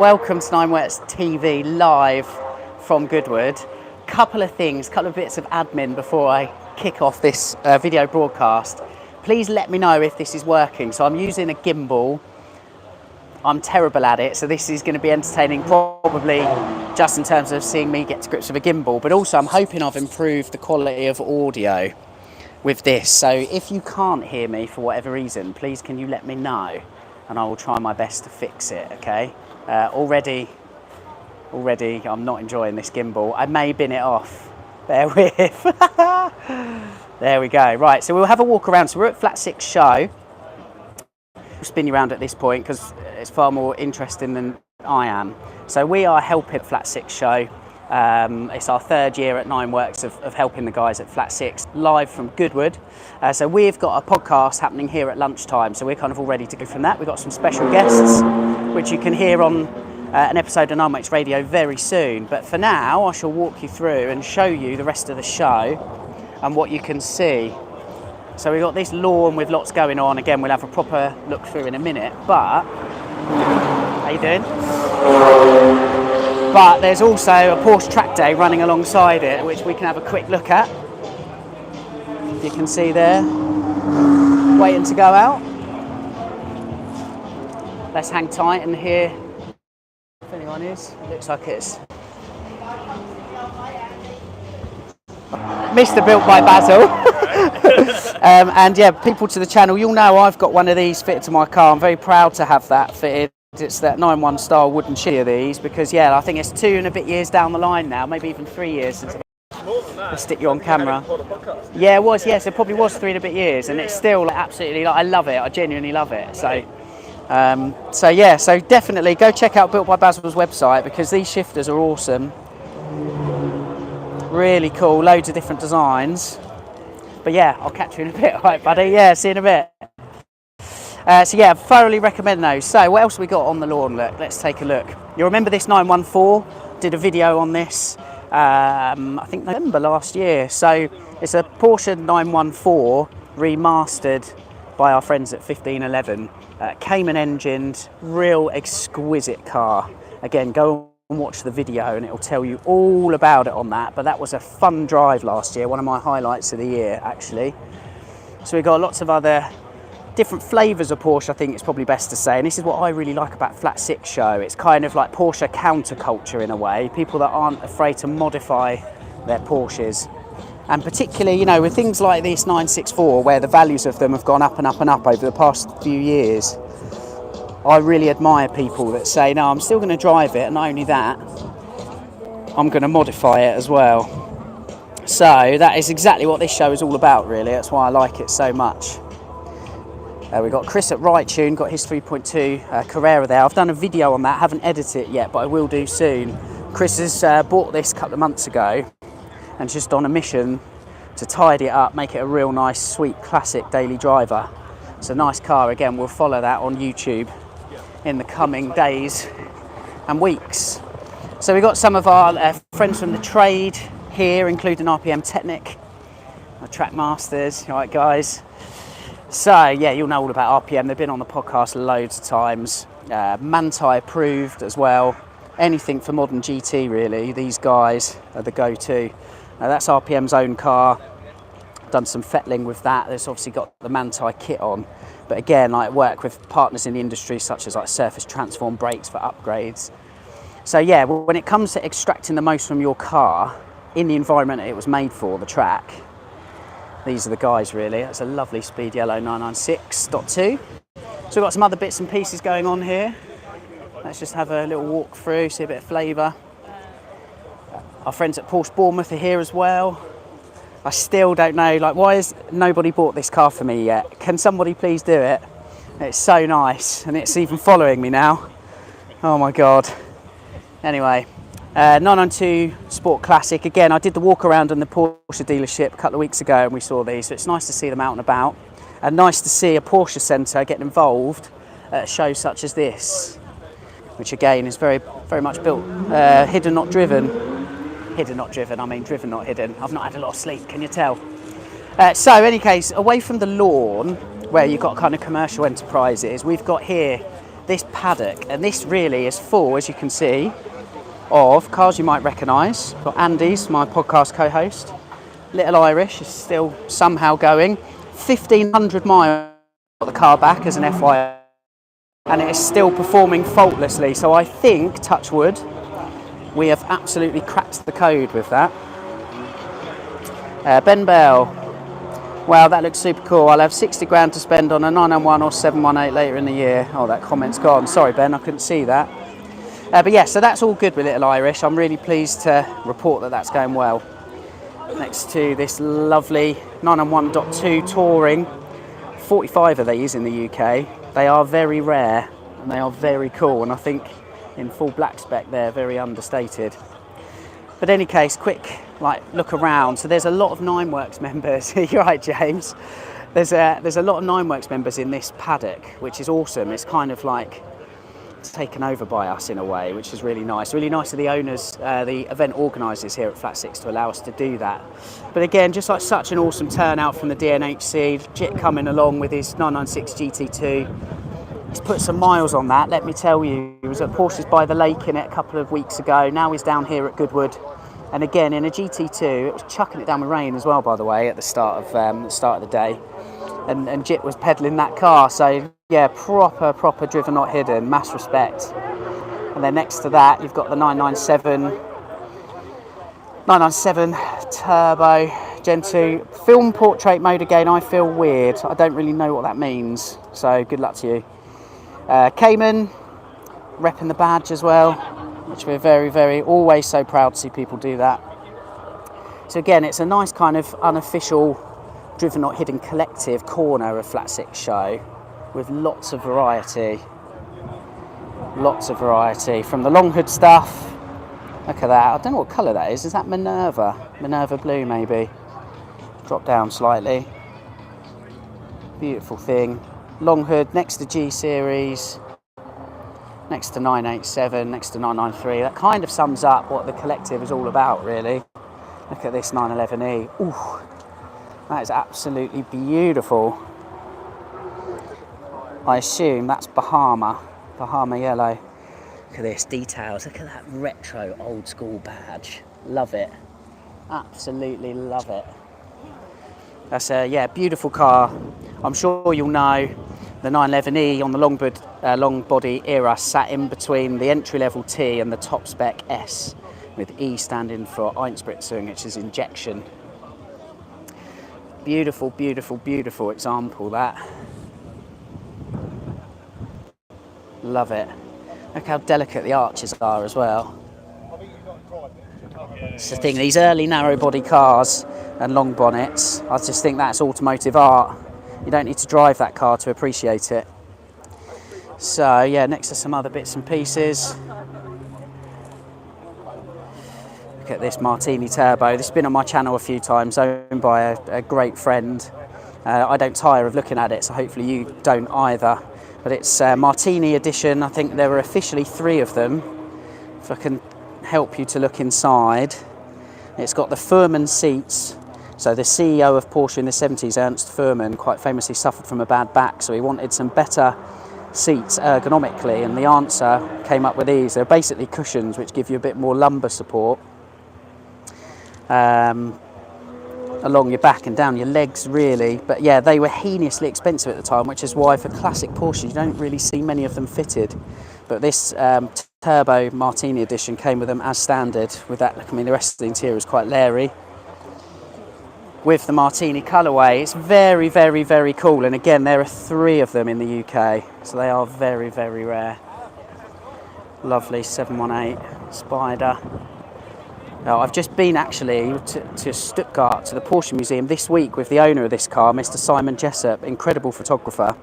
Welcome to Nine Works TV live from Goodwood. Couple of bits of admin before I kick off this video broadcast. Please let me know if this is working. So I'm using a gimbal. I'm terrible at it, so this is going to be entertaining probably just in terms of seeing me get to grips with a gimbal, but also I'm hoping I've improved the quality of audio with this. So if you can't hear me for whatever reason, please can you let me know and I will try my best to fix it, okay? Already I'm not enjoying this gimbal. I may bin it off. Bear with. There we go. Right, so we'll have a walk around. So we're at Flat 6 show. We'll spin you around at this point because it's far more interesting than I am. So we are helping Flat 6 show. It's our third year at Nine Works of helping the guys at Flat 6 live from Goodwood. So we've got a podcast happening here at lunchtime. So we're kind of all ready to go from that. We've got some special guests, which you can hear on an episode of Nine Works Radio very soon. But for now, I shall walk you through and show you the rest of the show and what you can see. So we've got this lawn with lots going on. Again, we'll have a proper look through in a minute. But, how you doing? But there's also a Porsche track day running alongside it, which we can have a quick look at. You can see there, waiting to go out. Let's hang tight and hear if anyone is. Looks like it's Mr. Built by Basil. And yeah, people to the channel, you'll know I've got one of these fitted to my car. I'm very proud to have that fitted. It's that 9-1 style wooden chassis of these because yeah, I think it's 2 and a bit years down the line now, maybe even 3 years since I stick you on camera. Yeah, it was, yes, it probably was 3 and a bit years, and it's still like, absolutely, like, I love it, I genuinely love it. So yeah, so definitely go check out Built by Basil's website because these shifters are awesome. Really cool, loads of different designs. But yeah, I'll catch you in a bit, all right, buddy? Yeah, see you in a bit. So yeah, thoroughly recommend those. So what else we got on the lawn? Look, let's take a look. You remember this 914? Did a video on this, I think November last year. So it's a Porsche 914 remastered by our friends at 1511. Cayman engined, real exquisite car. Again, go and watch the video and it'll tell you all about it on that. But that was a fun drive last year, one of my highlights of the year actually. So we got lots of other different flavours of Porsche, I think it's probably best to say, and this is what I really like about Flat 6 show. It's kind of like Porsche counterculture in a way, people that aren't afraid to modify their Porsches, and particularly, you know, with things like this 964 where the values of them have gone up and up and up over the past few years. I really admire people that say, no, I'm still going to drive it, and not only that, I'm going to modify it as well. So that is exactly what this show is all about, really. That's why I like it so much. We've got Chris at Right Tune, got his 3.2 Carrera there. I've done a video on that, haven't edited it yet, but I will do soon. Chris has bought this a couple of months ago and just on a mission to tidy it up, make it a real nice, sweet, classic daily driver. It's a nice car. Again, we'll follow that on YouTube in the coming days and weeks. So we've got some of our friends from the trade here, including RPM Technic, our track masters. All right, guys. So yeah, you'll know all about RPM. They've been on the podcast loads of times. Manti approved as well. Anything for modern GT really, these guys are the go-to. That's RPM's own car. Done some fettling with that. There's obviously got the Manti kit on. But again, like work with partners in the industry such as like Surface Transform brakes for upgrades. So yeah, when it comes to extracting the most from your car in the environment it was made for, the track, these are the guys really. That's a lovely speed yellow 996.2. So we've got some other bits and pieces going on here. Let's just have a little walk through, see a bit of flavour. Our friends at Porsche Bournemouth are here as well. I still don't know, like, why has nobody bought this car for me yet? Can somebody please do it? It's so nice, and it's even following me now. Oh my God. Anyway. 992 Sport Classic. Again, I did the walk around in the Porsche dealership a couple of weeks ago and we saw these, so it's nice to see them out and about, and nice to see a Porsche centre getting involved at shows such as this, which again is very much built, hidden not driven. Hidden not driven, I mean driven not hidden. I've not had a lot of sleep, can you tell? So in any case, away from the lawn where you've got kind of commercial enterprises, we've got here this paddock, and this really is full, as you can see, of cars you might recognise. Got Andy's, my podcast co-host. Little Irish is still somehow going. 1,500 miles got the car back as an FYI, and it is still performing faultlessly. So I think, touch wood, we have absolutely cracked the code with that. Ben Bell. Wow, that looks super cool. I'll have 60 grand to spend on a 991 or 718 later in the year. Oh, that comment's gone. Sorry, Ben, I couldn't see that. But yeah, so that's all good with Little Irish. I'm really pleased to report that that's going well. Next to this lovely 991.2 Touring. 45 of these in the UK. They are very rare and they are very cool, and I think in full black spec they're very understated. But in any case, quick look around. So there's a lot of Nineworks members. You're right, James. There's a lot of Nineworks members in this paddock, which is awesome. It's kind of like it's taken over by us in a way, which is really nice. Really nice of the owners, the event organisers here at Flat Six to allow us to do that. But again, just like such an awesome turnout from the DNHC. Jit coming along with his 996 GT2. He's put some miles on that, let me tell you. He was at Porsche's by the Lake in it a couple of weeks ago. Now he's down here at Goodwood. And again, in a GT2, it was chucking it down with rain as well, by the way, at the start of the day. And Jit was pedaling that car. So yeah, proper driven not hidden, mass respect. And then next to that, you've got the 997 Turbo Gen 2 film portrait mode. Again, I feel weird. I don't really know what that means. So good luck to you. Cayman, repping the badge as well, which we're very always so proud to see people do that. So again, it's a nice kind of unofficial driven not hidden collective corner of Flat Six show with lots of variety from the long hood stuff. Look at that. I don't know what colour that is. Is that Minerva blue maybe? Drop down slightly. Beautiful thing. Long hood next to G series, next to 987, next to 993. That kind of sums up what the collective is all about, really. Look at this 911E. Ooh, that is absolutely beautiful. I assume that's Bahama yellow. Look at this, details. Look at that retro old school badge. Love it. Absolutely love it. That's a beautiful car. I'm sure you'll know the 911E on the long body era sat in between the entry-level T and the top spec S, with E standing for Einspritzung, which is injection. Beautiful example, that. Love it. Look how delicate the arches are as well. It's the thing, these early narrow body cars and long bonnets, I just think that's automotive art. You don't need to drive that car to appreciate it. So yeah, next to some other bits and pieces. Look at this Martini Turbo. This has been on my channel a few times, owned by a great friend. I don't tire of looking at it, so hopefully you don't either. But it's Martini edition. I think there are officially 3 of them. If I can help you to look inside. It's got the Fuhrmann seats. So the CEO of Porsche in the 70s, Ernst Fuhrmann, quite famously suffered from a bad back, so he wanted some better seats ergonomically, and the answer came up with these. They're basically cushions which give you a bit more lumbar support along your back and down your legs, really. But yeah, they were heinously expensive at the time, which is why for classic Porsche you don't really see many of them fitted. But this Turbo Martini edition came with them as standard. With that, I mean, the rest of the interior is quite leery. With the Martini colourway, it's very cool. And again, there are 3 of them in the UK, so they are very rare. Lovely 718 Spider. Now, I've just been actually to Stuttgart, to the Porsche Museum this week with the owner of this car, Mr. Simon Jessup, incredible photographer.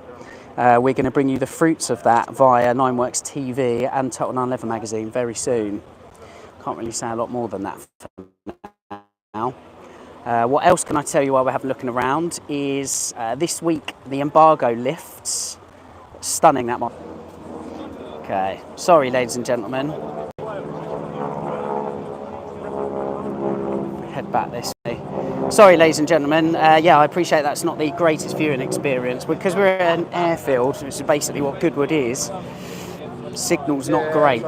We're going to bring you the fruits of that via Nineworks TV and Total 911 magazine very soon. Can't really say a lot more than that for now. What else can I tell you while we're having looking around is this week the embargo lifts. Stunning, that one. Okay, sorry ladies and gentlemen. Head back this way. Sorry ladies and gentlemen, yeah, I appreciate that's not the greatest viewing experience because we're at an airfield, which is basically what Goodwood is. signal's not great.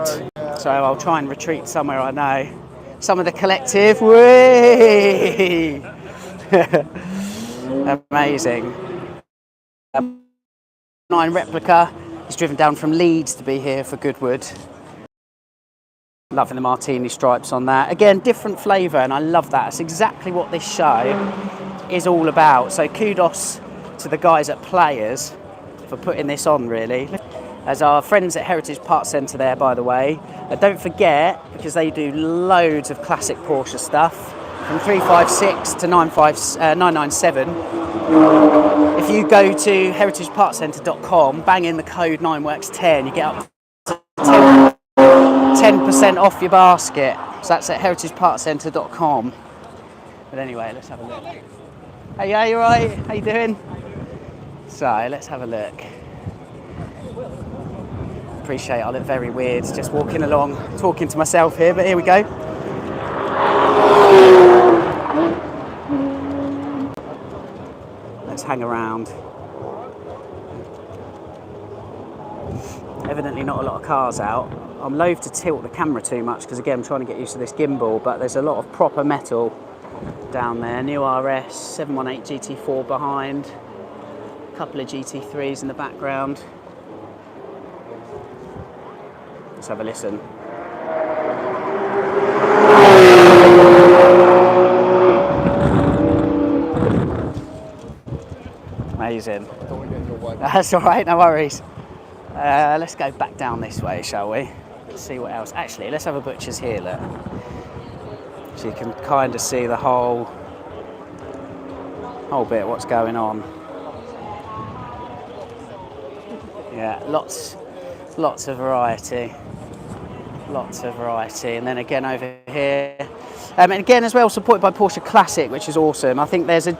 So I'll try and retreat somewhere I know. Some of the collective, whee! Amazing. 9 replica. He's driven down from Leeds to be here for Goodwood. Loving the martini stripes on that. Again, different flavour, and I love that. It's exactly what this show is all about. So kudos to the guys at Players for putting this on, really. As our friends at Heritage Parts Centre there, by the way. Don't forget, because they do loads of classic Porsche stuff, from 356 to 997. If you go to heritagepartscentre.com, bang in the code 9works10, you get up to 10% off your basket. So that's at heritagepartscentre.com. But anyway, let's have a look. Hey, yeah, you right? How you doing? So let's have a look. Appreciate I look very weird just walking along, talking to myself here, but here we go. Let's hang around. Evidently not a lot of cars out. I'm loath to tilt the camera too much because again I'm trying to get used to this gimbal, but there's a lot of proper metal down there. New RS, 718 GT4 behind, a couple of GT3s in the background. Let's have a listen. Amazing. That's all right, no worries. Let's go back down this way, shall we? Let's see what else. Actually, let's have a butcher's here, look. So you can kind of see the whole bit, what's going on. Yeah, lots of variety. Lots of variety. And then again over here. And again as well, supported by Porsche Classic, which is awesome. I think there's a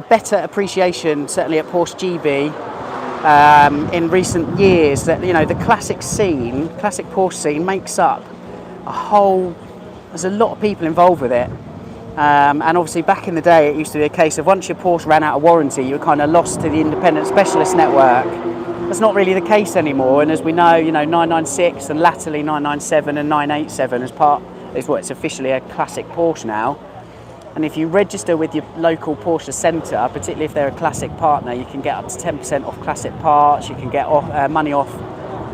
better appreciation, certainly at Porsche GB, in recent years, that, you know, the classic Porsche scene makes up a whole, there's a lot of people involved with it. And obviously back in the day it used to be a case of once your Porsche ran out of warranty, you were kind of lost to the independent specialist network. That's not really the case anymore, and as we know, 996 and latterly 997 and 987 it's officially a classic Porsche now. And if you register with your local Porsche centre, particularly if they're a classic partner, you can get up to 10% off classic parts, you can get money off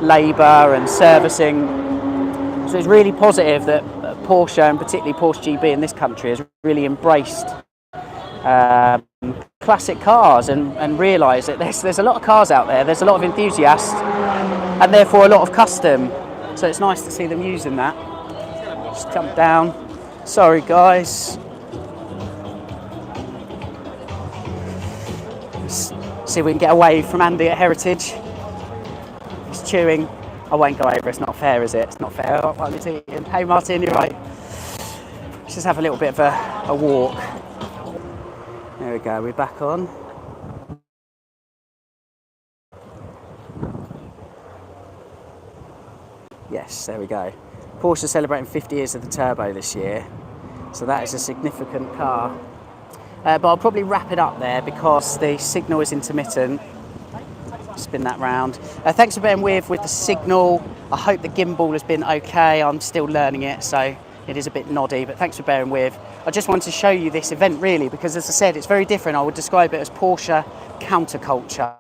labour and servicing. So it's really positive that Porsche, and particularly Porsche GB in this country, has really embraced classic cars and realise that there's a lot of cars out there, there's a lot of enthusiasts, and therefore a lot of custom. So it's nice to see them using that. Just jump down. Sorry guys. Let's see if we can get away from Andy at Heritage. He's chewing. I won't go over, it's not fair, is it? It's not fair. Hey Martin, you're right. Let's just have a little bit of a walk. There we go, we're back on. Yes, there we go. Porsche celebrating 50 years of the turbo this year, so that is a significant car. But I'll probably wrap it up there because the signal is intermittent. Spin that round. Thanks for bearing with the signal. I hope the gimbal has been okay. I'm still learning it, so it is a bit noddy, but thanks for bearing with. I just wanted to show you this event really because, as I said, it's very different. I would describe it as Porsche counterculture.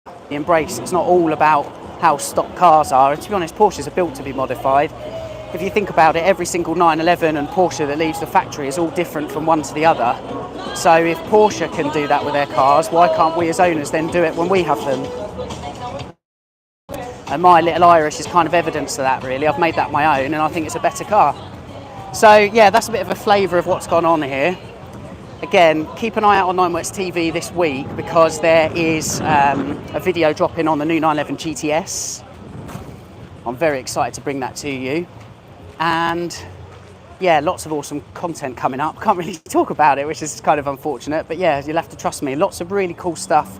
The embrace, it's not all about how stock cars are. And to be honest, Porsches are built to be modified. If you think about it, every single 911 and Porsche that leaves the factory is all different from one to the other. So if Porsche can do that with their cars, why can't we as owners then do it when we have them? And my little Irish is kind of evidence of that really. I've made that my own and I think it's a better car. So yeah, that's a bit of a flavour of what's gone on here. Again, keep an eye out on 9works TV this week because there is a video dropping on the new 911 GTS. I'm very excited to bring that to you. And yeah, lots of awesome content coming up. Can't really talk about it, which is kind of unfortunate, but yeah, you'll have to trust me. Lots of really cool stuff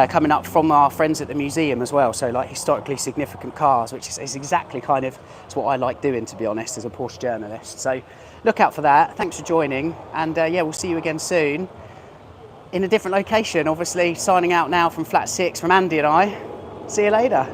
coming up from our friends at the museum as well. So like historically significant cars, which is exactly kind of it's what I like doing, to be honest, as a Porsche journalist. So look out for that. Thanks for joining. And yeah, we'll see you again soon in a different location, obviously signing out now from Flat 6 from Andy and I. See you later.